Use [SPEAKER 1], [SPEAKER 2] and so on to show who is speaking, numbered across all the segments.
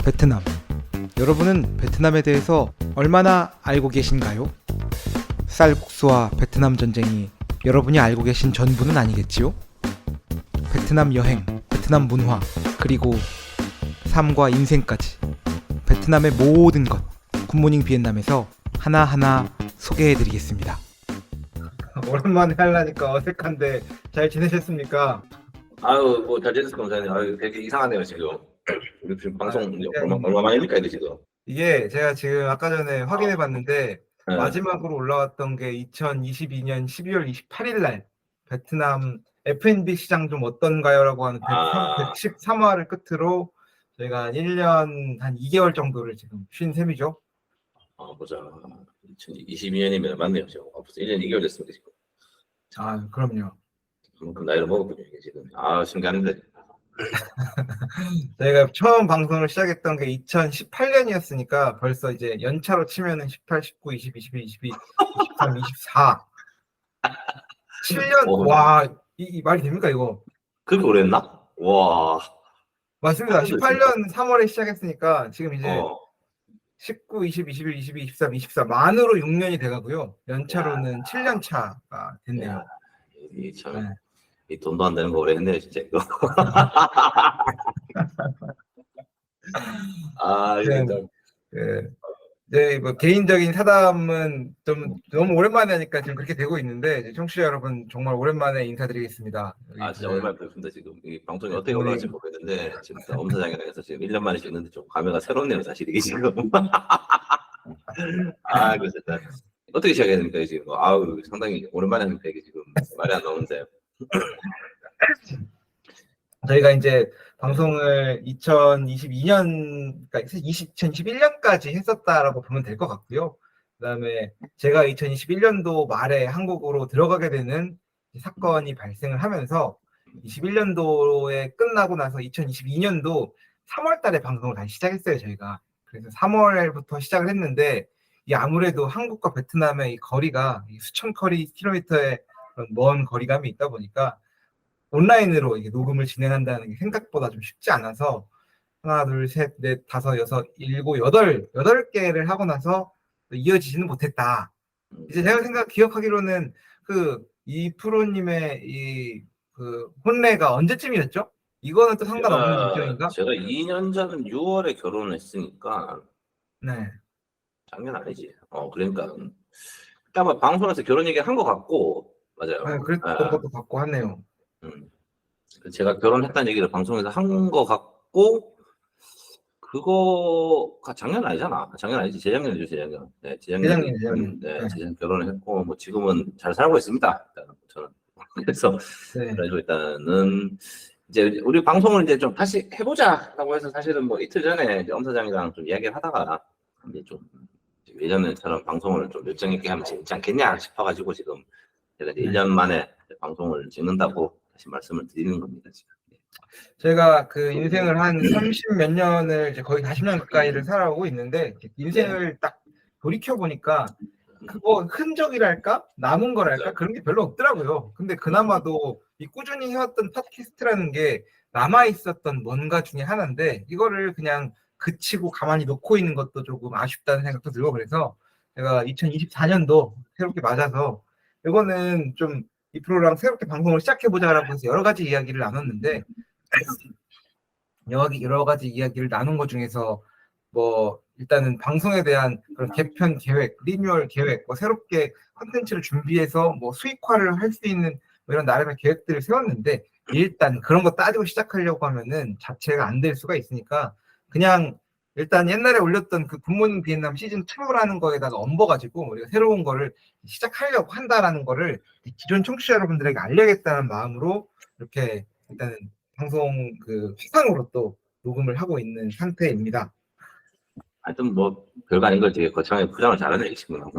[SPEAKER 1] 베트남. 여러분은 베트남에 대해서 얼마나 알고 계신가요? 쌀국수와 베트남 전쟁이 여러분이 알고 계신 전부는 아니겠지요? 베트남 여행, 베트남 문화, 그리고 삶과 인생까지 베트남의 모든 것 굿모닝 비엔남에서 하나하나 소개해드리겠습니다.
[SPEAKER 2] 오랜만에 하려니까 어색한데 잘 지내셨습니까?
[SPEAKER 3] 아유, 뭐, 잘 지냈을 검사님. 아유, 되게 이상하네요, 지금. 우리 지금 방송 얼마 만입니까, 이게 지금?
[SPEAKER 2] 이게 제가 지금 아까 전에 확인해 봤는데
[SPEAKER 3] 네.
[SPEAKER 2] 마지막으로 올라왔던 게 2022년 12월 28일 날 베트남 F&B 시장 좀 어떤가요? 라고 하는 113화를 끝으로 저희가 한 1년 한 2개월 정도를 지금 쉰 셈이죠.
[SPEAKER 3] 보자. 2022년이면 맞네요, 지금. 벌써 1년 2개월 됐습니다, 지금.
[SPEAKER 2] 아, 그럼요.
[SPEAKER 3] 그만큼 나이를 먹었군요, 이게 지금. 신기한데.
[SPEAKER 2] 저희가 처음 방송을 시작했던 게 2018년이었으니까 벌써 이제 연차로 치면은 18, 19, 20, 21, 22, 23, 24 7년. 와, 이 말이 됩니까 이거?
[SPEAKER 3] 그렇게 오래 했나? 와.
[SPEAKER 2] 맞습니다. 18년 3월에 시작했으니까 지금 이제
[SPEAKER 3] 어.
[SPEAKER 2] 19, 20, 21, 22, 23, 24 만으로 6년이 돼가고요. 연차로는 7년 차가 됐네요.
[SPEAKER 3] 이 참,
[SPEAKER 2] 네.
[SPEAKER 3] 이 돈도 안 되는 거 오래 했네요, 진짜 이거. 이게 좀.
[SPEAKER 2] 네, 뭐 개인적인 사담은 좀 너무 오랜만에 하니까 지금 그렇게 되고 있는데 청취자 여러분 정말 오랜만에 인사드리겠습니다.
[SPEAKER 3] 진짜 오랜만에 뵙습니다, 지금. 이 방송이 어떻게 올라갈지 모르겠는데, 지금 엄사장이랑 해서 지금 1년 만에 찍는데 좀 감회가 새롭네요, 사실 이게 지금. 그래서 어떻게 시작해야 됩니까, 지금? 상당히 오랜만에 하니까 이게 지금 말이 안 나오는데.
[SPEAKER 2] 저희가 이제 방송을 2022년, 그러니까 2021년까지 했었다라고 보면 될 것 같고요. 그다음에 제가 2021년도 말에 한국으로 들어가게 되는 사건이 발생을 하면서 21년도에 끝나고 나서 2022년도 3월 달에 방송을 다시 시작했어요, 저희가. 그래서 3월부터 시작을 했는데 이 아무래도 한국과 베트남의 이 거리가 수천 킬로미터의 먼 거리감이 있다 보니까 온라인으로 이게 녹음을 진행한다는 게 생각보다 좀 쉽지 않아서 하나, 둘, 셋, 넷, 다섯, 여섯, 일곱, 여덟 개를 하고 나서 이어지지는 못했다. 이제 제가 기억하기로는 이 프로님의 혼례가 언제쯤이었죠? 이거는 또 상관없는 일정인가?
[SPEAKER 3] 제가 2년 전 6월에 결혼을 했으니까
[SPEAKER 2] 네.
[SPEAKER 3] 작년 아니지. 그러니까 일단 뭐 방송에서 결혼 얘기 한 것 같고 맞아요.
[SPEAKER 2] 그랬던 것도 같고 하네요.
[SPEAKER 3] 제가 결혼했다는 얘기를 방송에서 한 것 같고 그거가 작년 아니잖아. 작년 아니지. 재작년이죠, 재작년. 네, 재작년. 재작년 결혼을 했고 뭐 지금은 잘 살고 있습니다. 일단 저는 그래서 일단은 이제 우리 방송을 이제 좀 다시 해보자라고 해서 사실은 뭐 이틀 전에 이제 엄 사장이랑 좀 이야기를 하다가 이제 좀 예전처럼 방송을 좀 열정 있게 하면 재밌지 않겠냐 싶어가지고 지금 제가 이제 1년 만에 방송을 찍는다고 다시 말씀을 드리는 겁니다, 지금.
[SPEAKER 2] 제가 인생을 한 30 몇 년을 이제 거의 40년 가까이를 살아오고 있는데 인생을 딱 돌이켜 보니까 그거 흔적이랄까 남은 거랄까 그런 게 별로 없더라고요. 근데 그나마도 이 꾸준히 해왔던 팟캐스트라는 게 남아 있었던 뭔가 중에 하나인데 이거를 그냥 그치고 가만히 놓고 있는 것도 조금 아쉽다는 생각도 들고 그래서 제가 2024년도 새롭게 맞아서 이거는 좀 이 프로랑 새롭게 방송을 시작해보자라고 해서 여러 가지 이야기를 나눴는데 여러 가지 이야기를 나눈 것 중에서 뭐 일단은 방송에 대한 그런 개편 계획, 리뉴얼 계획, 뭐 새롭게 콘텐츠를 준비해서 뭐 수익화를 할 수 있는 뭐 이런 나름의 계획들을 세웠는데 일단 그런 거 따지고 시작하려고 하면은 자체가 안 될 수가 있으니까 그냥 일단 옛날에 올렸던 굿모닝 비엔남 시즌 2라는 거에다가 얹어가지고 우리가 새로운 거를 시작하려고 한다라는 거를 기존 청취자 여러분들에게 알려야겠다는 마음으로 이렇게 일단은 방송 화상으로 또 녹음을 하고 있는 상태입니다.
[SPEAKER 3] 하여튼 뭐 별거 아닌 걸 되게 거창하게 포장을 잘하네 이 친구는.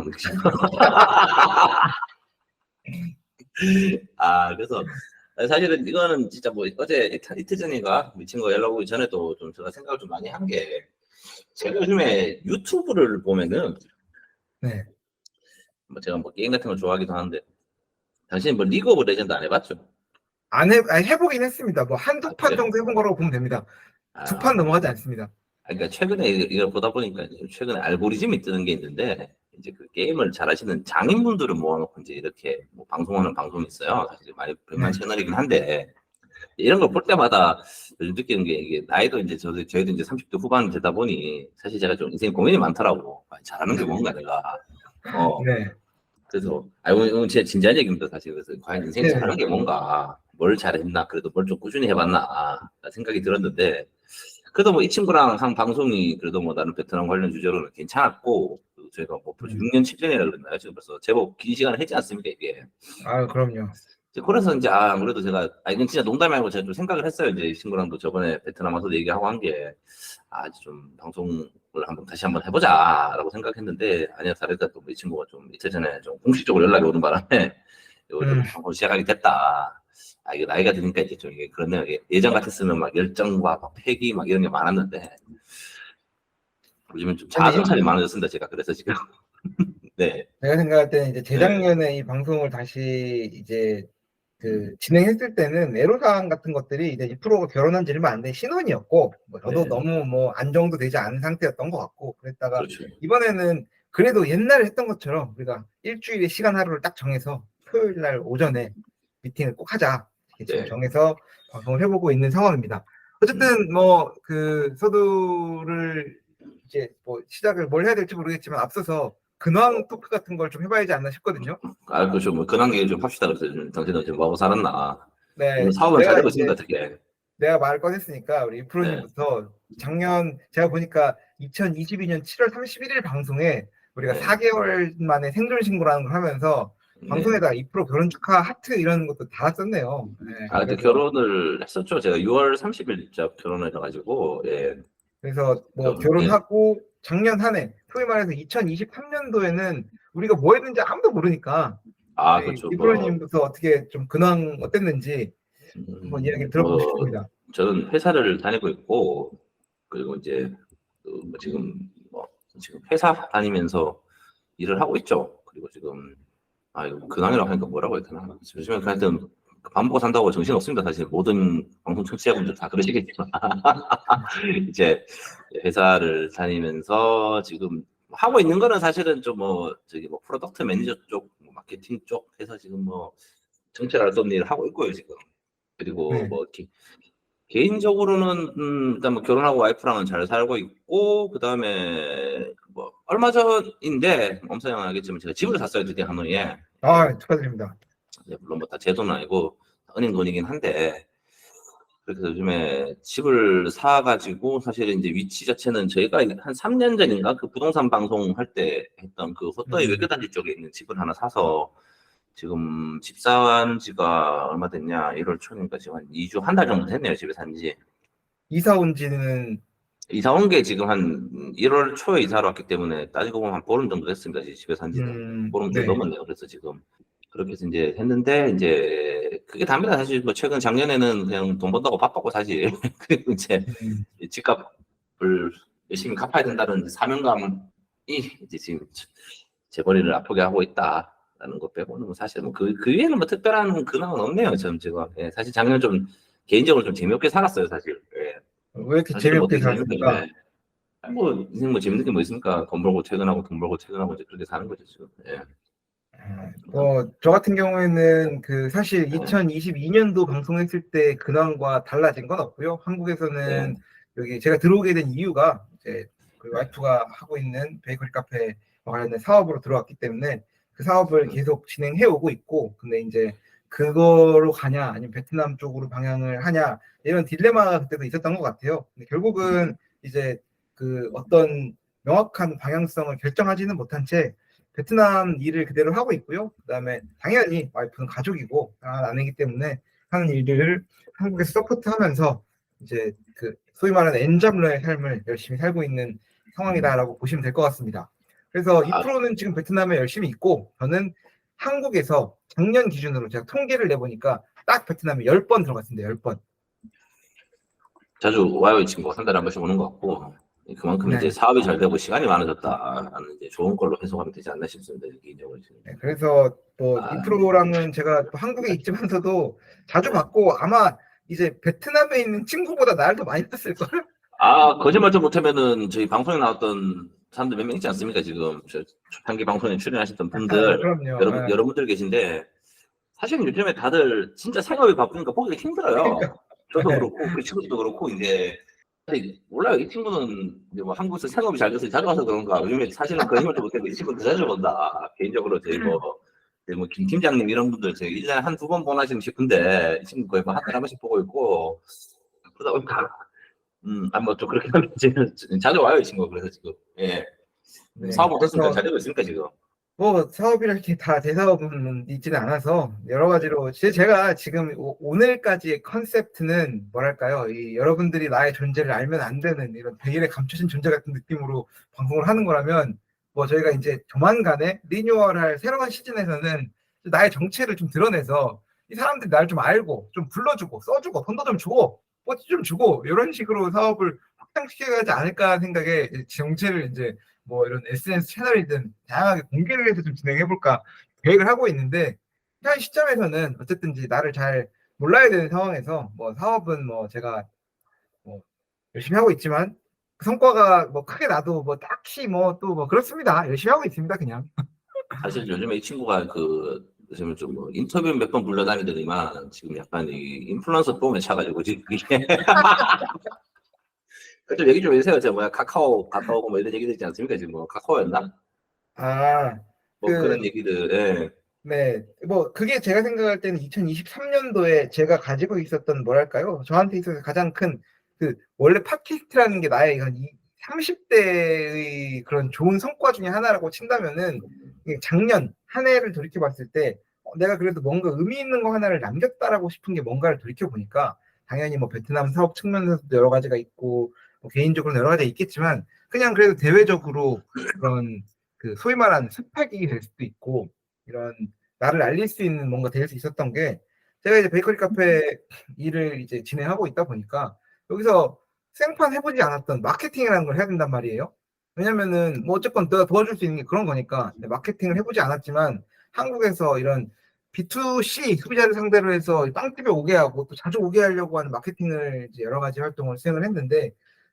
[SPEAKER 3] 그래서 사실은 이거는 진짜 뭐 어제 이틀 전인가 미친 거 연락 오기 전에도 좀 제가 생각을 좀 많이 한 게 제가 요즘에 유튜브를 보면은 뭐 제가 뭐 게임 같은 걸 좋아하기도 하는데 당신이 뭐 리그 오브 레전드 안 해봤죠?
[SPEAKER 2] 해보긴 했습니다. 뭐 한두 판 정도 해본 거라고 보면 됩니다. 2판 넘어가지 않습니다.
[SPEAKER 3] 그러니까 최근에 이걸 보다 보니까 최근에 알고리즘이 뜨는 게 있는데 이제 그 게임을 잘하시는 장인분들을 모아놓고 이제 이렇게 뭐 방송하는 방송이 있어요. 사실 많이 불만 채널이긴 한데 이런 걸 볼 때마다 요즘 느끼는 게 이게 나이도 이제 저희도 이제 30대 후반 되다 보니 사실 제가 좀 인생 고민이 많더라고. 잘하는 게 뭔가 내가.
[SPEAKER 2] 네.
[SPEAKER 3] 그래서 오늘 진짜 진지한 얘기입니다 사실. 그래서 과연 인생
[SPEAKER 2] 네.
[SPEAKER 3] 잘하는 게 뭔가 뭘 잘했나 그래도 뭘 좀 꾸준히 해봤나 생각이 들었는데 그래도 뭐 이 친구랑 한 방송이 그래도 뭐 나는 베트남 관련 주제로는 괜찮았고 저희가 뭐 벌써 6년 7년이라 그랬나요? 지금 벌써 제법 긴 시간을 했지 않습니까 이게.
[SPEAKER 2] 아, 그럼요.
[SPEAKER 3] 그래서 이제 아무래도 제가 이건 진짜 농담이 아니고 제가 좀 생각을 했어요. 이제 이 친구랑도 저번에 베트남 와서 얘기하고 한 게 이제 좀 방송을 다시 한번 해보자라고 생각했는데 아니야 다르다 또 이 친구가 좀 이틀 전에 좀 공식적으로 연락이 오는 바람에 이거 좀 방송 시작하게 됐다. 이게 나이가 드니까 이제 좀 이게 그렇네요. 예전 같았으면 막 열정과 막 패기 막 이런 게 많았는데 요즘은 좀 자아성찰이 많아졌습니다. 제가 그래서 지금 네.
[SPEAKER 2] 제가 생각할 때는 이제 재작년에 이 방송을 다시 이제 진행했을 때는 애로사항 같은 것들이 이제 2%가 결혼한 지 얼마 안 된 신혼이었고, 뭐 저도 너무 뭐 안정도 되지 않은 상태였던 것 같고, 그랬다가
[SPEAKER 3] 그렇죠.
[SPEAKER 2] 이번에는 그래도 옛날에 했던 것처럼 우리가 일주일에 시간 하루를 딱 정해서 토요일 날 오전에 미팅을 꼭 하자. 이렇게 지금 정해서 방송을 해보고 있는 상황입니다. 어쨌든 뭐 서두를 이제 뭐 시작을 뭘 해야 될지 모르겠지만 앞서서 근황 토크 같은 걸 좀 해봐야지 않나 싶거든요.
[SPEAKER 3] 그렇죠. 뭐 근황 얘기 좀 합시다. 그래서 당신은 지금 뭐하고 살았나?
[SPEAKER 2] 네.
[SPEAKER 3] 사업은 잘 되고 있습니다. 어떻게?
[SPEAKER 2] 내가 말을 꺼냈으니까 우리 이프로님부터 작년 제가 보니까 2022년 7월 31일 방송에 우리가 4개월 만에 생존 신고라는 걸 하면서 방송에다가 이프로 결혼 축하 하트 이런 것도 다 썼네요.
[SPEAKER 3] 근데 결혼을 했었죠. 제가 6월 30일 결혼을 해가지고
[SPEAKER 2] 그래서 뭐 결혼하고 작년 한 해 소위 말해서 2023년도에는 우리가 뭐 했는지 아무도 모르니까
[SPEAKER 3] 그렇죠.
[SPEAKER 2] 이프로님부터 어떻게 좀 근황 어땠는지 한번 이야기 들어보고 싶습니다.
[SPEAKER 3] 저는 회사를 다니고 있고 그리고 이제 지금 회사 다니면서 일을 하고 있죠. 그리고 지금 이거 근황이라고 하니까 뭐라고 해야 되나? 요즘에 하여튼 밥 먹고 산다고 정신 없습니다. 사실 모든 방송 청취자분들 다 그러시겠지만 이제 회사를 다니면서 지금 하고 있는 거는 사실은 좀 뭐 프로덕트 매니저 쪽, 마케팅 쪽 해서 지금 뭐 정체를 알 수 없는 일을 하고 있고요 지금. 그리고 뭐 개인적으로는 일단 뭐 결혼하고 와이프랑은 잘 살고 있고 그 다음에 뭐 얼마 전인데 엄청 알겠지만 제가 집을 샀어요 드디어 하노이에.
[SPEAKER 2] 축하드립니다.
[SPEAKER 3] 물론 뭐 다 제 돈은 아니고 은행 돈이긴 한데 그래서 요즘에 집을 사가지고 사실 이제 위치 자체는 저희가 한 3년 전인가 그 부동산 방송 할 때 했던 그 호떡의 외교단지 쪽에 있는 집을 하나 사서 지금 집 산 지가 얼마 됐냐 1월 초니까 지금 한 2주 한 달 정도 됐네요 집에 산지.
[SPEAKER 2] 이사 온 지는
[SPEAKER 3] 이사 온 게 지금 한 1월 초에 이사를 왔기 때문에 따지고 보면 한 보름 정도 됐습니다 집에 산지는. 보름 좀 넘었네요. 그래서 지금 그렇게 해서 이제 했는데 이제 그게 답니다. 사실 뭐 최근 작년에는 그냥 돈 번다고 바빴고 사실 그리고 이제 집값을 열심히 갚아야 된다는 사명감이 이제 지금 재벌이를 아프게 하고 있다라는 것 빼고는 뭐 사실 뭐 그 위에는 뭐 특별한 근황은 없네요. 저는 제가 사실 작년 좀 개인적으로 좀 재미없게 살았어요 사실.
[SPEAKER 2] 왜 이렇게 재미없게 살았습니까?
[SPEAKER 3] 뭐 인생 뭐 재밌는 게 뭐 있습니까? 돈 벌고 퇴근하고 돈 벌고 퇴근하고 이제 그렇게 사는 거죠 지금.
[SPEAKER 2] 저 같은 경우에는 사실 2022년도 방송했을 때 근황과 달라진 건 없고요. 한국에서는 여기 제가 들어오게 된 이유가 이제 그 와이프가 하고 있는 베이커리 카페 관련된 사업으로 들어왔기 때문에 그 사업을 계속 진행해 오고 있고, 근데 이제 그거로 가냐 아니면 베트남 쪽으로 방향을 하냐 이런 딜레마가 그때도 있었던 것 같아요. 근데 결국은 이제 어떤 명확한 방향성을 결정하지는 못한 채 베트남 일을 그대로 하고 있고요. 그다음에 당연히 와이프는 가족이고 아내이기 때문에 하는 일들을 한국에서 서포트하면서 이제 소위 말하는 엔잡러의 삶을 열심히 살고 있는 상황이다라고 보시면 될 것 같습니다. 그래서 이 프로는 지금 베트남에 열심히 있고 저는 한국에서 작년 기준으로 제가 통계를 내보니까 딱 베트남에 10번 들어갔습니다. 10번.
[SPEAKER 3] 자주 와요. 지금 한 달에 한 번씩 오는 것 같고 그만큼 이제 사업이 잘 되고 시간이 많아졌다는 이제 좋은 걸로 해석하면 되지 않나 싶습니다. 개인적으로.
[SPEAKER 2] 그래서 또 이 프로랑은 제가 또 한국에 있지만서도 자주 봤고 아마 이제 베트남에 있는 친구보다 나를 더 많이 봤을걸?
[SPEAKER 3] 거짓말 좀 못하면은 저희 방송에 나왔던 사람들 몇 명 있지 않습니까? 지금 저 초창기 방송에 출연하셨던 분들
[SPEAKER 2] 그럼요.
[SPEAKER 3] 여러분들 계신데 사실은 요즘에 다들 진짜 생업이 바쁘니까 보기가 힘들어요. 저도 그렇고 그 친구도 그렇고 이제 아니, 몰라요. 이 친구는 이제 뭐 한국에서 생업이 잘 돼서 자주 와서 그런가. 요즘에 사실은 거짓말 좀 못해도 이 친구 더 자주 본다. 개인적으로 저희 뭐김 팀장님 이런 분들 저희 1년에 한 두 번 보나시면 싶은데 이 친구 거의 뭐 한 달에 한 번씩 보고 있고 그러다 보니까 뭐좀 그렇게 하면 지금 자주 와요 이 친구. 그래서 지금 예
[SPEAKER 2] 네.
[SPEAKER 3] 사업 어떻습니까?
[SPEAKER 2] 그래서
[SPEAKER 3] 잘 되고 있습니까 지금?
[SPEAKER 2] 뭐 사업이라 이렇게 다 대사업은 있지는 않아서 여러 가지로 제가 지금 오늘까지의 컨셉트는 뭐랄까요? 이 여러분들이 나의 존재를 알면 안 되는 이런 베일에 감춰진 존재 같은 느낌으로 방송을 하는 거라면 뭐 저희가 이제 조만간에 리뉴얼할 새로운 시즌에서는 나의 정체를 좀 드러내서 이 사람들이 나를 좀 알고 좀 불러주고 써주고 돈도 좀 주고 뽀지 좀 주고 이런 식으로 사업을 확장시켜야 하지 않을까 생각에 정체를 이제 뭐 이런 SNS 채널이든 다양하게 공개를 해서 좀 진행해볼까 계획을 하고 있는데 현 시점에서는 어쨌든 이제 나를 잘 몰라야 되는 상황에서 뭐 사업은 뭐 제가 뭐 열심히 하고 있지만 그 성과가 뭐 크게 나도 뭐 딱히 뭐 또 뭐 그렇습니다. 열심히 하고 있습니다. 그냥.
[SPEAKER 3] 사실 요즘에 이 친구가 요즘에 좀 뭐 인터뷰 몇 번 불러다니더니만 지금 약간 이 인플루언서 뽕에 차가지고 지금 이게 좀 얘기 좀 해주세요. 저 뭐야 카카오고 뭐 이런 얘기들 있지 않습니까? 지금 뭐 카카오였나?
[SPEAKER 2] 아,
[SPEAKER 3] 뭐
[SPEAKER 2] 그,
[SPEAKER 3] 그런 얘기들. 예.
[SPEAKER 2] 네. 뭐, 그게 제가 생각할 때는 2023년도에 제가 가지고 있었던 뭐랄까요? 저한테 있어서 가장 큰, 원래 팟캐스트라는 게 나의 한 30대의 그런 좋은 성과 중에 하나라고 친다면은, 이게 작년 한 해를 돌이켜봤을 때, 내가 그래도 뭔가 의미 있는 거 하나를 남겼다라고 싶은 게 뭔가를 돌이켜보니까, 당연히 뭐 베트남 사업 측면에서도 여러 가지가 있고, 뭐 개인적으로 여러 가지가 있겠지만, 그냥 그래도 대외적으로 그런 소위 말하는 스펙이 될 수도 있고, 이런 나를 알릴 수 있는 뭔가 될 수 있었던 게 제가 이제 베이커리 카페 일을 이제 진행하고 있다 보니까 여기서 생판 해보지 않았던 마케팅이라는 걸 해야 된단 말이에요. 왜냐면은 뭐 어쨌건 내가 도와줄 수 있는 게 그런 거니까 마케팅을 해보지 않았지만 한국에서 이런 B2C 소비자를 상대로 해서 빵집에 오게 하고 또 자주 오게 하려고 하는 마케팅을 이제 여러 가지 활동을 수행을 했는데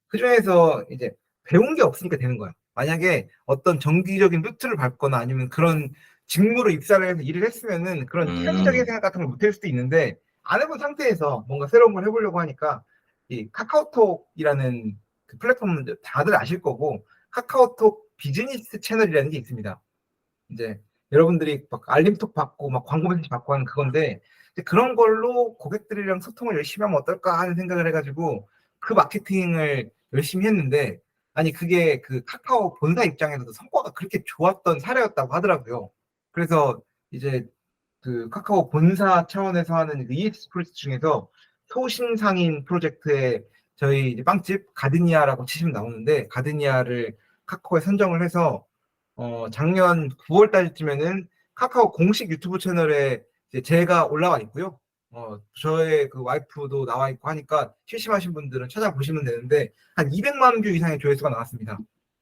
[SPEAKER 2] 그 중에서 이제 배운 게 없으니까 되는 거야. 만약에 어떤 정기적인 루트를 밟거나 아니면 그런 직무로 입사를 해서 일을 했으면은 그런 창의적인 생각 같은 걸 못할 수도 있는데 안 해본 상태에서 뭔가 새로운 걸 해보려고 하니까 이 카카오톡이라는 그 플랫폼은 다들 아실 거고 카카오톡 비즈니스 채널이라는 게 있습니다. 이제 여러분들이 막 알림톡 받고 막 광고 메시지 받고 하는 그건데 그런 걸로 고객들이랑 소통을 열심히 하면 어떨까 하는 생각을 해가지고 그 마케팅을 열심히 했는데 아니 그게 그 카카오 본사 입장에서도 성과가 그렇게 좋았던 사례였다고 하더라고요. 그래서 이제 그 카카오 본사 차원에서 하는 EX 프로젝트 중에서 소신상인 프로젝트에 저희 이제 빵집 가드니아라고 치시면 나오는데 가드니아를 카카오에 선정을 해서 작년 9월 달쯤에는 카카오 공식 유튜브 채널에 이제 제가 올라와 있고요. 저의 그 와이프도 나와 있고 하니까 심심하신 분들은 찾아보시면 되는데 한 200만 뷰 이상의 조회수가 나왔습니다.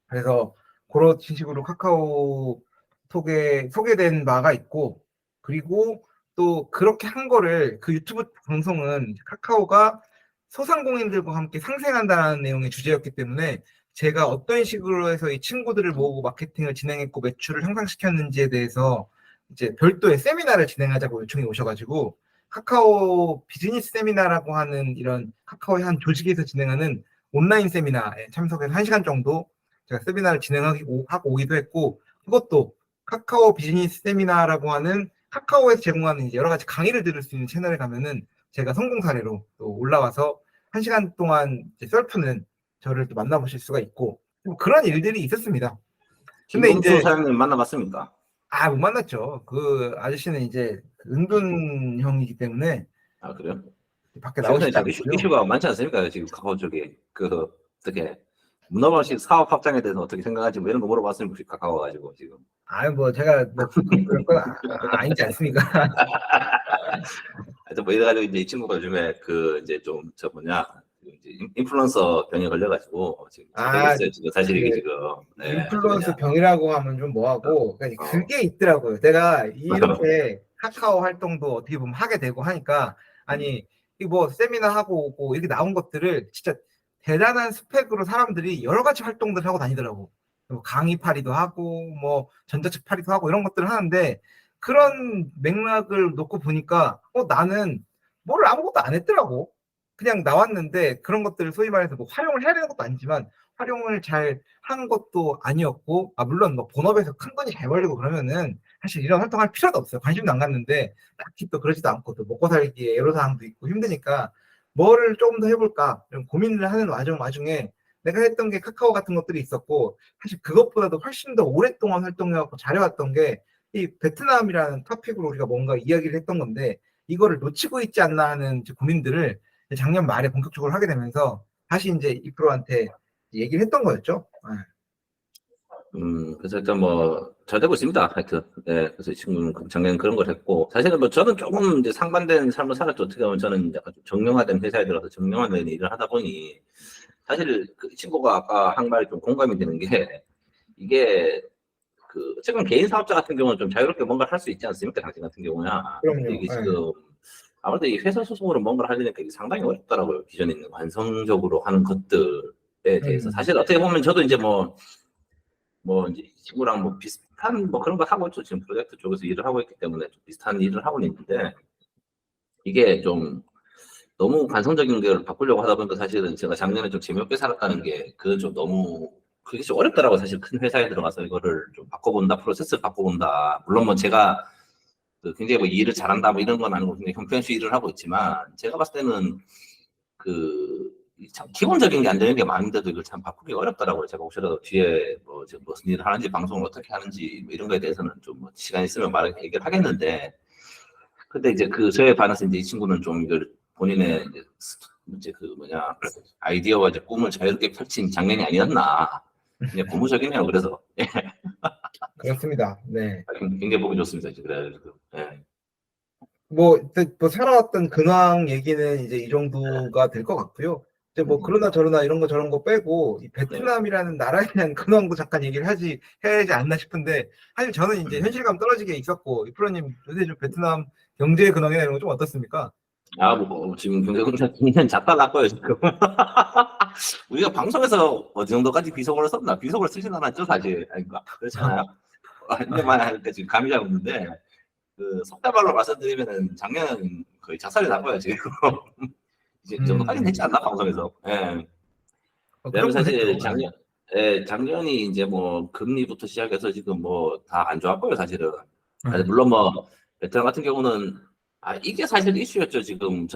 [SPEAKER 2] 그래서 그런 식으로 카카오톡에 소개된 바가 있고 그리고 또 그렇게 한 거를 그 유튜브 방송은 카카오가 소상공인들과 함께 상생한다는 내용의 주제였기 때문에 제가 어떤 식으로 해서 이 친구들을 모으고 마케팅을 진행했고 매출을 향상시켰는지에 대해서 이제 별도의 세미나를 진행하자고 요청이 오셔가지고 카카오 비즈니스 세미나라고 하는 이런 카카오의 한 조직에서 진행하는 온라인 세미나에 참석해서 1시간 정도 제가 세미나를 진행하고 오기도 했고 그것도 카카오 비즈니스 세미나라고 하는 카카오에서 제공하는 여러 가지 강의를 들을 수 있는 채널에 가면은 제가 성공 사례로 또 올라와서 1시간 동안 썰푸는 저를 또 만나보실 수가 있고 뭐 그런 일들이 있었습니다. 근데
[SPEAKER 3] 김봉수
[SPEAKER 2] 이제
[SPEAKER 3] 사장님 만나봤습니까?
[SPEAKER 2] 못 만났죠. 그 아저씨는 이제 은둔 형이기 때문에
[SPEAKER 3] 그래요?
[SPEAKER 2] 밖에
[SPEAKER 3] 최근에
[SPEAKER 2] 나오시지
[SPEAKER 3] 지금
[SPEAKER 2] 않고요.
[SPEAKER 3] 이슈가 많지 않습니까? 지금 카카오 쪽에 어떻게 문어발식 사업 확장에 대해서 어떻게 생각하지 뭐 이런 거 물어봤으면 혹시 카카오 가지고 지금
[SPEAKER 2] 뭐 제가 뭐 그럴 건 아니지 않습니까?
[SPEAKER 3] 하여튼 뭐 이래가지고 이제 이 친구가 요즘에 이제 좀 저 뭐냐 이제 인플루언서 병에 걸려가지고 지금 고생했어요 지금 사실 이게
[SPEAKER 2] 그
[SPEAKER 3] 지금 아주
[SPEAKER 2] 인플루언서
[SPEAKER 3] 그냥
[SPEAKER 2] 병이라고 하면 좀 뭐하고 그러니까 그게 있더라고요. 내가 이렇게 카카오 활동도 어떻게 보면 하게 되고 하니까 아니 이 뭐 세미나 하고 오고 이렇게 나온 것들을 진짜 대단한 스펙으로 사람들이 여러 가지 활동들을 하고 다니더라고. 뭐 강의파리도 하고, 뭐 전자책 파리도 하고 이런 것들을 하는데 그런 맥락을 놓고 보니까 나는 뭘 아무것도 안 했더라고. 그냥 나왔는데 그런 것들을 소위 말해서 뭐 활용을 해야 되는 것도 아니지만 활용을 잘 한 것도 아니었고, 물론 뭐 본업에서 큰 돈이 잘 벌리고 그러면은 사실 이런 활동할 필요도 없어요. 관심도 안 갔는데 딱히 또 그러지도 않고 또 먹고 살기에 애로사항도 있고 힘드니까 뭐를 조금 더 해볼까 이런 고민을 하는 와중에 내가 했던 게 카카오 같은 것들이 있었고, 사실 그것보다도 훨씬 더 오랫동안 활동해갖고 잘해왔던 게 이 베트남이라는 토픽으로 우리가 뭔가 이야기를 했던 건데 이거를 놓치고 있지 않나 하는 이제 고민들을 작년 말에 본격적으로 하게 되면서 다시 이제 이프로한테 얘기를 했던 거였죠.
[SPEAKER 3] 그래서 일단 뭐 잘 되고 있습니다. 하여튼 그래서 이 친구는 작년 그런 걸 했고, 사실은 뭐 저는 조금 이제 상반된 삶을 살았죠. 어떻게 보면 저는 약간 좀 정형화된 회사에 들어서 정형화된 일을 하다 보니 사실 그 친구가 아까 한 말이 좀 공감이 되는 게, 이게 지금 개인 사업자 같은 경우는 좀 자유롭게 뭔가를 할 수 있지 않습니까? 당신 같은 경우야.
[SPEAKER 2] 그럼요.
[SPEAKER 3] 근데 이게 지금 아무래도 이 회사 소속으로 뭔가를 하려니까 이게 상당히 어렵더라고요. 기존에 있는 완성적으로 하는 것들에 대해서. 사실 어떻게 보면 저도 이제 뭐 이제 이 친구랑 뭐 비슷한 뭐 그런 거 하고 있죠. 지금 프로젝트 쪽에서 일을 하고 있기 때문에 좀 비슷한 일을 하고 있는데, 이게 좀 너무 관성적인 걸 바꾸려고 하다 보니까 사실은 제가 작년에 좀 재미없게 살았다는 게, 그건 좀 너무 그게 좀 어렵더라고요. 사실 큰 회사에 들어가서 이거를 좀 바꿔본다, 프로세스를 바꿔본다. 물론 뭐 제가 굉장히 뭐 일을 잘한다 뭐 이런 건 아니고 굉장히 형편없이 일을 하고 있지만, 제가 봤을 때는 참 기본적인 게 안 되는 게 많은데도 이걸 참 바꾸기 어렵더라고요. 제가 혹시라도 뒤에 뭐 무슨 일을 하는지, 방송을 어떻게 하는지 뭐 이런 거에 대해서는 좀 뭐 시간 있으면 해결하겠는데, 근데 이제 저에 반해서 이제 이 친구는 좀 이걸 본인의 이제 아이디어와 이제 꿈을 자유롭게 펼친 작년이 아니었나. 그냥 고무적이네요. 그래서
[SPEAKER 2] 그렇습니다. 네.
[SPEAKER 3] 굉장히 보기 좋습니다. 그래.
[SPEAKER 2] 뭐 살아왔던 근황 얘기는 이제 이 정도가 될 것 같고요. 이제 뭐 그러나 저러나 이런 거 저런 거 빼고 이 베트남이라는 나라에 대한 근황도 잠깐 얘기를 해야 하지 않나 싶은데, 사실 저는 이제 현실감 떨어지게 있었고, 이 프로님 요새 좀 베트남 경제 근황이나 이런 거 좀 어떻습니까?
[SPEAKER 3] 뭐 지금 굉장히 작다 났고요 지금. 우리가 방송에서 어느 정도까지 비속어를 썼나? 비속어를 쓰진 않았죠 사실. 아닌가? 그렇잖아요. 한년만에 하니까 지금 감이 잡았는데, 속담말로 말씀드리면은 작년은 거의 작살이 났고요 지금. 이제 그 정도까지는 했지 않나 방송에서. 예. 왜냐면 사실 작년이 이제 뭐 금리부터 시작해서 지금 뭐 다 안 좋았고요 사실은. 물론 뭐 베트남 같은 경우는 이게 사실 이슈였죠. 지금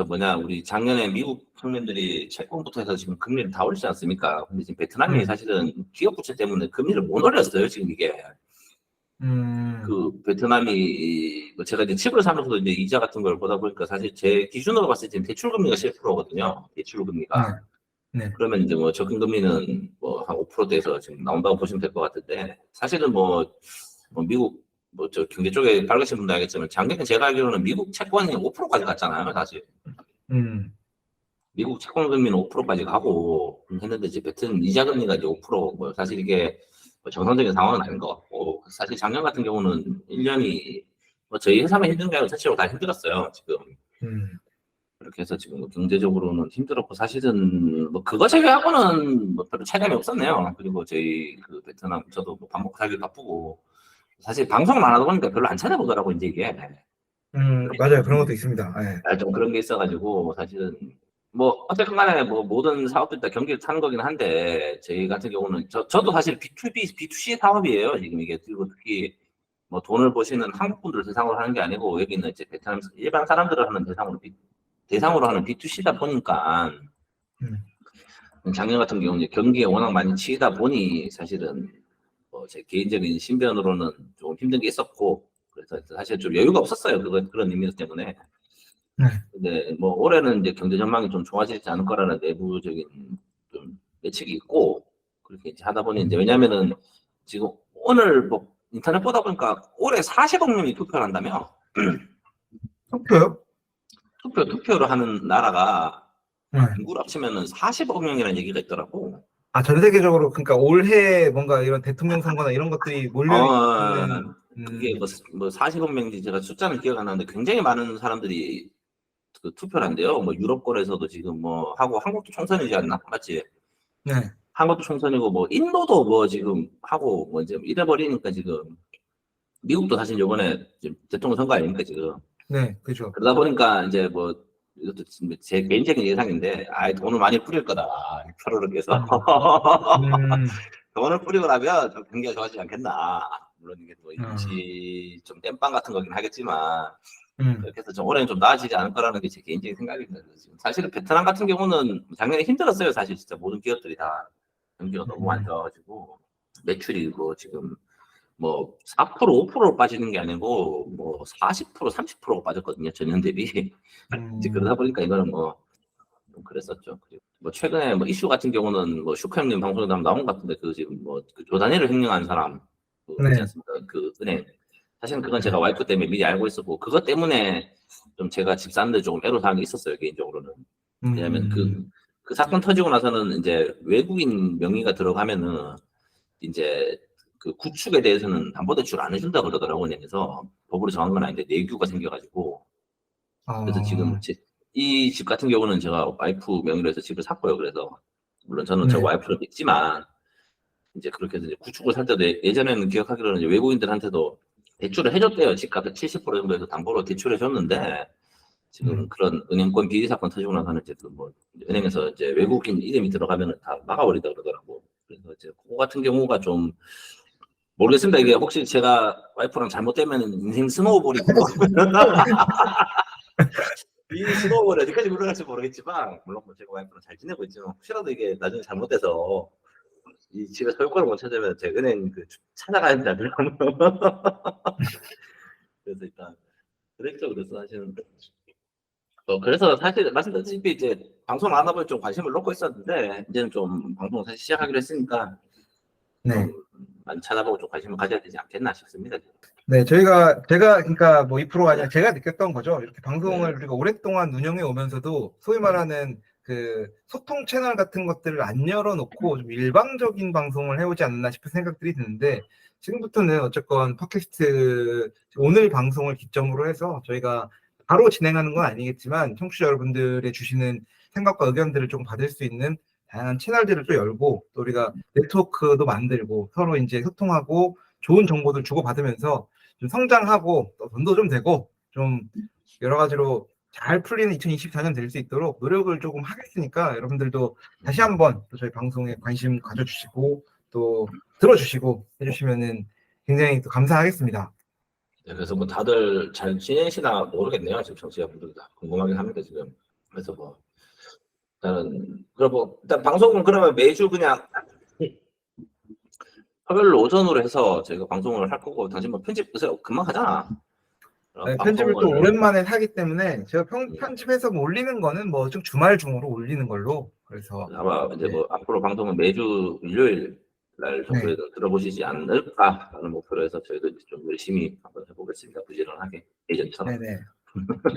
[SPEAKER 3] 우리 작년에 미국 청년들이 채권부터 해서 지금 금리를 다 올리지 않습니까? 근데 지금 베트남이 사실은 기업 부채 때문에 금리를 못 올렸어요 지금 이게. 베트남이 제가 이제 칩을 사면서도 이제 이자 같은 걸 보다 보니까 사실 제 기준으로 봤을 때 대출 금리가 7%거든요. 대출 금리가.
[SPEAKER 2] 네.
[SPEAKER 3] 그러면 이제 뭐 적금 금리는 뭐 한 5%대에서 지금 나온다고 보시면 될 것 같은데, 사실은 뭐 미국 저 경제 쪽에 밝으신 분도 알겠지만 작년에 제가 알기로는 미국 채권이 5%까지 갔잖아요, 사실. 미국 채권 금리는 5%까지 가고 했는데, 이제 베트남 이자 금리가 이제 5%, 뭐 사실 이게 정상적인 상황은 아닌 것 같고, 사실 작년 같은 경우는 1년이 뭐 저희 회사만 힘든 게 아니라 전체적으로 다 힘들었어요, 지금. 그렇게 해서 지금 뭐 경제적으로는 힘들었고, 사실은 뭐 그거 제외하고는 뭐 별로 차이점이 없었네요. 그리고 저희 베트남, 저도 뭐 밥 먹고 살기 바쁘고, 사실 방송을 안 하다 보니까 별로 안 찾아보더라고 이제 이게.
[SPEAKER 2] 맞아요. 그런 것도 있습니다. 네.
[SPEAKER 3] 좀 그런 게 있어가지고, 사실은 뭐 어쨌든 간에 뭐 모든 사업들이 다 경기를 타는 거긴 한데, 저희 같은 경우는 저도 사실 B2B, B2C 사업이에요 지금 이게. 그리고 특히 뭐 돈을 버시는 한국 분들 대상으로 하는 게 아니고, 여기는 이제 베트남 일반 사람들을 하는 대상으로 하는 B2C다 보니까, 작년 같은 경우는 경기에 워낙 많이 치이다 보니 사실은 제 개인적인 신변으로는 좀 힘든 게 있었고, 그래서 사실 좀 여유가 없었어요. 그런 의미 때문에. 근데 뭐 올해는 이제 경제 전망이 좀 좋아지지 않을 거라는 내부적인 좀 예측이 있고, 그렇게 이제 하다 보니 이제, 왜냐면은 지금 오늘 뭐 인터넷 보다 보니까 올해 40억 명이 투표를 한다며.
[SPEAKER 2] 투표요?
[SPEAKER 3] 투표를 하는 나라가 인구를 합치면은 40억 명이라는 얘기가 있더라고.
[SPEAKER 2] 전 세계적으로, 그러니까 올해 뭔가 이런 대통령 선거나 이런 것들이 몰려있는.
[SPEAKER 3] 그게 뭐 40억 명인지 제가 숫자는 기억 안 나는데, 굉장히 많은 사람들이 투표를 한대요. 뭐 유럽권에서도 지금 뭐 하고, 한국도 총선이지 않나? 맞지?
[SPEAKER 2] 네.
[SPEAKER 3] 한국도 총선이고 뭐 인도도 뭐 지금 하고 뭐 이제 이래 버리니까 지금 미국도 사실 이번에 지금 대통령 선거 아닙니까 지금.
[SPEAKER 2] 네, 그죠.
[SPEAKER 3] 그러다 보니까 이제 뭐 이것도 제 개인적인 예상인데 돈을 많이 뿌릴 거다 표를 해서 돈을 뿌리고 나면 좀 경기가 좋아지지 않겠나. 물론 이게 뭐 일시 좀 땜빵 같은 거긴 하겠지만 그렇게 해서 좀 올해는 좀 나아지지 않을 거라는 게 제 개인적인 생각입니다. 사실은 베트남 같은 경우는 작년에 힘들었어요. 사실 진짜 모든 기업들이 다 경기가 너무 안 좋아가지고 매출이 뭐 지금 뭐 4% 5% 빠지는 게 아니고 뭐 40% 30% 빠졌거든요. 전년 대비. 이제 그러다 보니까 이거는 뭐 좀 그랬었죠. 그리고 뭐 최근에 뭐 이슈 같은 경우는 뭐 슈카 형님 방송에도 한번 나온 것 같은데 그 지금 뭐 그 조단위를 횡령한 사람 그 있지 않습니까? 그 은행. 사실은 그건 제가 와이프 때문에 미리 알고 있었고 그것 때문에 좀 제가 집 사는데 조금 애로사항이 있었어요. 개인적으로는. 왜냐하면 그 사건 터지고 나서는 이제 외국인 명의가 들어가면은 이제 그 구축에 대해서는 담보대출 안 해준다 그러더라고요. 은행에서 법으로 정한 건 아닌데 내규가 생겨가지고 그래서 지금 이 집 같은 경우는 제가 와이프 명의로 해서 집을 샀고요. 그래서 물론 저는 저 와이프를 믿지만 이제 그렇게 해서 이제 구축을 살 때도 예전에는 기억하기로는 이제 외국인들한테도 대출을 해줬대요. 집값의 70% 정도에서 담보로 대출해줬는데 지금 그런 은행권 비리 사건 터지고 나서는 이제 뭐 은행에서 이제 외국인 이름이 들어가면 다 막아버리다 그러더라고. 그래서 이제 그거 같은 경우가 좀 모르겠습니다. 이게 혹시 제가 와이프랑 잘못되면 인생 스노우볼이 이 스노우볼이 어디까지 굴러갈지 모르겠지만 물론 뭐 제가 와이프랑 잘 지내고 있지만 혹시라도 이게 나중에 잘못돼서 이 집에 소유권을 못 찾으면 제 은행 그 찾아가야 된다 그러면 그래서 일단 그랬죠. 그래서 사실은 그래서 사실 말씀드렸다시피 이제 방송 안 하고 좀 관심을 놓고 있었는데 이제는 좀 방송 다시 시작하기로 했으니까 많이 찾아보고 좀 관심을 가져야 되지 않겠나 싶습니다.
[SPEAKER 2] 네, 제가 그러니까 뭐 2%가 아니라 제가 느꼈던 거죠. 이렇게 방송을 우리가 오랫동안 운영해 오면서도 소위 말하는 그 소통 채널 같은 것들을 안 열어놓고 좀 일방적인 방송을 해오지 않나 싶은 생각들이 드는데 지금부터는 어쨌건 팟캐스트 오늘 방송을 기점으로 해서 저희가 바로 진행하는 건 아니겠지만 청취자 여러분들의 주시는 생각과 의견들을 좀 받을 수 있는 다양한 채널들을 또 열고 또 우리가 네트워크도 만들고 서로 이제 소통하고 좋은 정보들 주고받으면서 좀 성장하고 또 돈도 좀 되고 좀 여러 가지로 잘 풀리는 2024년 될 수 있도록 노력을 조금 하겠으니까 여러분들도 다시 한번 또 저희 방송에 관심 가져주시고 또 들어주시고 해주시면은 굉장히 또 감사하겠습니다.
[SPEAKER 3] 네, 그래서 뭐 다들 잘 지내시나 모르겠네요. 지금 청취자분들 다 궁금하긴 합니다 지금. 그래서 뭐 일단은 그럼 뭐 일단 방송은 그러면 매주 그냥 화요일 오전으로 해서 저희가 방송을 할 거고 당신 뭐 편집 요새 금방 하잖아.
[SPEAKER 2] 네, 편집을 또 오랜만에 하기 때문에 제가 편집해서 뭐 올리는 거는 뭐 좀 주말 중으로 올리는 걸로 그래서
[SPEAKER 3] 아마 이제 뭐 앞으로 방송은 매주 일요일 날 정도에 들어보시지 않을까라는 목표로 해서 저희도 이제 좀 열심히 한번 해보겠습니다. 부지런하게 예전처럼.
[SPEAKER 2] 네네.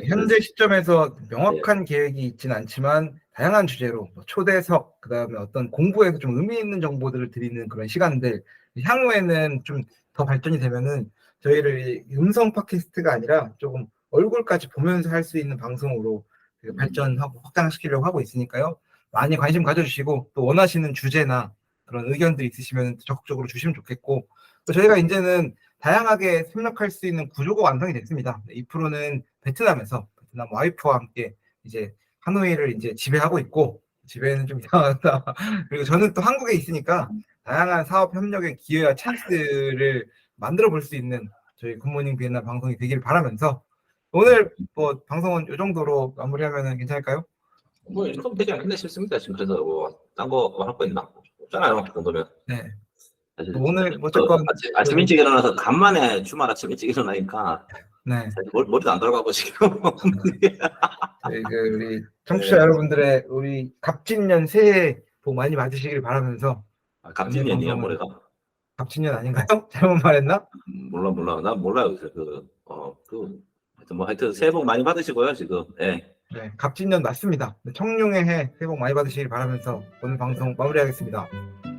[SPEAKER 2] 현재 시점에서 명확한 계획이 있지는 않지만 다양한 주제로 뭐 초대석 그다음에 어떤 공부에서 좀 의미 있는 정보들을 드리는 그런 시간들 향후에는 좀 더 발전이 되면은 저희를 음성 팟캐스트가 아니라 조금 얼굴까지 보면서 할 수 있는 방송으로 발전하고 확장시키려고 하고 있으니까요. 많이 관심 가져주시고 또 원하시는 주제나 그런 의견들 있으시면 적극적으로 주시면 좋겠고 또 저희가 이제는 다양하게 협력할 수 있는 구조가 완성이 됐습니다. 2%는 베트남 와이프와 함께 이제 하노이를 이제 지배하고 있고 지배는 좀 이상하다. 그리고 저는 또 한국에 있으니까 다양한 사업 협력의 기회와 찬스를 만들어 볼 수 있는 저희 굿모닝 비엔나 방송이 되기를 바라면서 오늘 뭐 방송은 이 정도로 마무리하면 괜찮을까요?
[SPEAKER 3] 뭐 이렇게 하면 되지 않겠나 싶습니다. 지금 그래서 뭐 딴 거 할 거 있나? 없잖아요. 그 정도면.
[SPEAKER 2] 네. 오늘 어쨌건
[SPEAKER 3] 아침 일찍 일어나서 간만에 주말 아침 일찍 일어나니까
[SPEAKER 2] 네.
[SPEAKER 3] 머리도 안 돌아가고 지금.
[SPEAKER 2] 우리 청취자 여러분들의 우리 갑진년 새해 복 많이 받으시길 바라면서.
[SPEAKER 3] 갑진년이야 올해가?
[SPEAKER 2] 갑진년 아닌가요? 잘못 말했나?
[SPEAKER 3] 몰라. 나 몰라요. 하여튼 새해 복 많이 받으시고요 지금. 네,
[SPEAKER 2] 갑진년 맞습니다. 청룡의 해 새해 복 많이 받으시길 바라면서 오늘 방송 마무리하겠습니다.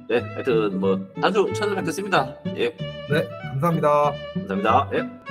[SPEAKER 3] 네, 하여튼 뭐 자주 찾아뵙겠습니다. 예.
[SPEAKER 2] 네, 감사합니다.
[SPEAKER 3] 감사합니다. 예.